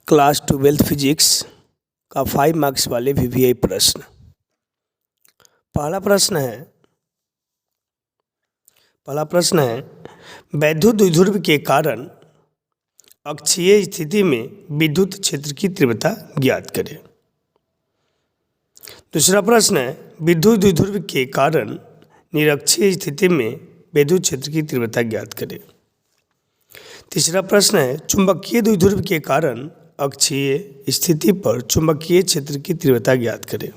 Class 12 physics का 5 marks वाले VVI प्रश्न। पहला प्रश्न है वैद्युत द्विध्रुव के कारण अक्षीय स्थिति में विद्युत क्षेत्र की तीव्रता ज्ञात करें। दूसरा प्रश्न है विद्युत द्विध्रुव के कारण निरक्षीय स्थिति में विद्युत क्षेत्र की तीव्रता ज्ञात करें। तीसरा प्रश्न है चुंबकीय द्विध्रुव के कारण अक्षीय स्थिति पर चुंबकीय क्षेत्र की तीव्रता ज्ञात करें।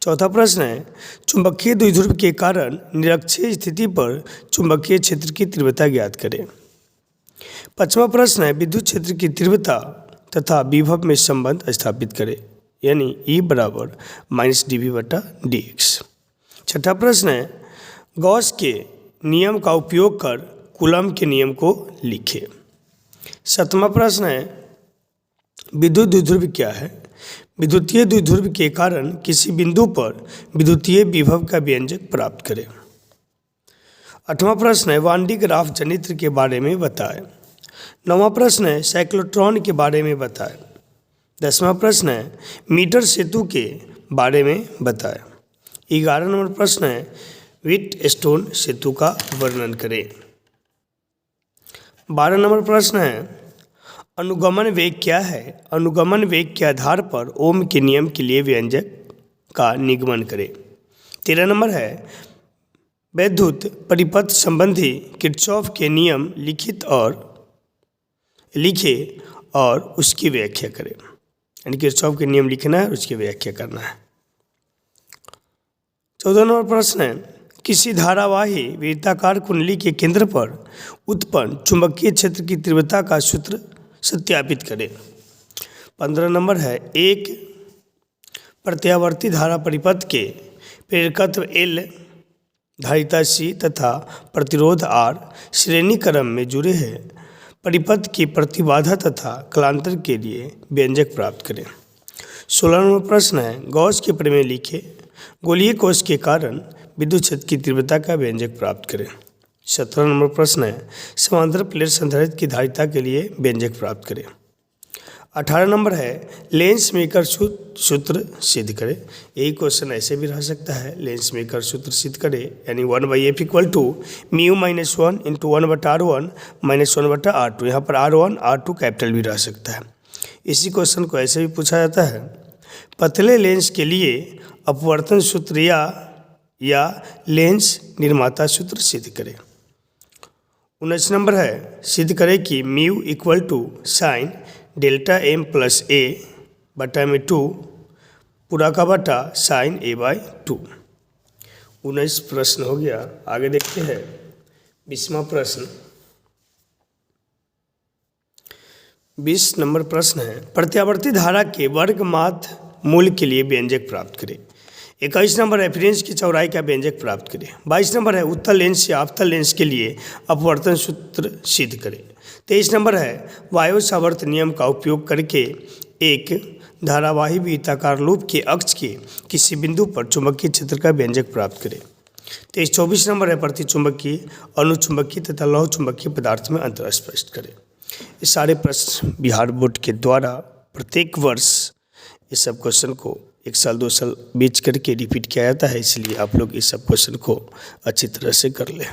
चौथा प्रश्न है चुंबकीय द्विध्रुव के कारण निरक्षीय स्थिति पर चुंबकीय क्षेत्र की तीव्रता ज्ञात करें। पांचवा प्रश्न है विद्युत क्षेत्र की तीव्रता तथा विभव में संबंध स्थापित करें, यानी E बराबर -dV/dx। छठा प्रश्न है गॉस के नियम का उपयोग कर कूलम के नियम को लिखें। सातवां प्रश्न है विद्युत द्विध्रुव क्या है। विद्युतीय द्विध्रुव के कारण किसी बिंदु पर विद्युतीय विभव का व्यंजक प्राप्त करें। आठवां प्रश्न है वान डी ग्राफ जनित्र के बारे में बताएं। नौवां प्रश्न है साइक्लोट्रॉन के बारे में बताएं। 10वां प्रश्न है मीटर सेतु के बारे में बताएं। 11 नंबर प्रश्न है व्हीटस्टोन सेतु का वर्णन करें। 12 नंबर प्रश्न है अनुगमन वेग क्या है। अनुगमन वेग के आधार पर ओम के नियम के लिए व्यंजक का निगमन करें। 13 नंबर है वैद्युत परिपथ संबंधी किरचॉफ के नियम लिखे और उसकी व्याख्या करें, यानी किरचॉफ के नियम लिखना है और उसकी व्याख्या करना है। 14 नंबर प्रश्न है किसी धारावाही वृत्ताकार कुंडली के केंद्र पर उत्पन्न चुंबकीय क्षेत्र की तीव्रता का सूत्र सत्यापित करें। 15 नंबर है एक प्रत्यावर्ती धारा परिपथ के प्रेरकत्व L, धारिता C तथा प्रतिरोध R श्रेणी क्रम में जुड़े हैं। परिपथ की प्रतिबाधा तथा कलांतर के लिए व्यंजक प्राप्त करें। 16 नंबर प्रश्न है गॉस के प्रमेय लिखे। गोलीय कोश के कारण विद्युत क्षेत्र की तीव्रता का व्यंजक प्राप्त करें। 17 नंबर प्रश्न है समांतर प्लेट संधारित्र की धारिता के लिए व्यंजक प्राप्त करें। 18 नंबर है लेंस मेकर सूत्र सिद्ध करें। यही क्वेश्चन ऐसे भी रह सकता है लेंस मेकर सूत्र सिद्ध करें, यानी 1/f = μ - 1 × 1/r1 - 1/r2। यहाँ पर r1 r2 कैपिटल भी रह सकता है। इसी क्वेश्चन को ऐसे भी पूछा जाता है पतले लेंस के लिए अपवर्तन सूत्र या लेंस निर्माता सूत्र सिद्ध करें। 19 नंबर है सिद्ध करें कि μ = sin Δm + a/2 पूरा का बटा sin a/2। 19 प्रश्न हो गया। आगे देखते हैं 20वां प्रश्न। 20 नंबर प्रश्न है प्रत्यावर्ती धारा के वर्गमात मूल के लिए व्यंजक प्राप्त करें। 21 नंबर है फ्रेंच की चौड़ाई का व्यंजक प्राप्त करें। 22 नंबर है उत्तल लेंस या अवतल लेंस के लिए अपवर्तन सूत्र सिद्ध करें। 23 नंबर है वायु सावर्त नियम का उपयोग करके एक धारावाही वृत्ताकार लूप के अक्ष के किसी बिंदु पर चुंबकीय क्षेत्र का व्यंजक प्राप्त करें। 24 नंबर है प्रतिचुंबकीय, अनुचुंबकीय तथा लौह चुंबकीय पदार्थ में अंतर स्पष्ट करें। ये सारे प्रश्न बिहार बोर्ड के द्वारा प्रत्येक वर्ष इस सब क्वेश्चन को 1 साल 2 साल बीच करके रिपीट किया जाता है, इसलिए आप लोग इस सब क्वेश्चन को अच्छी तरह से कर लें।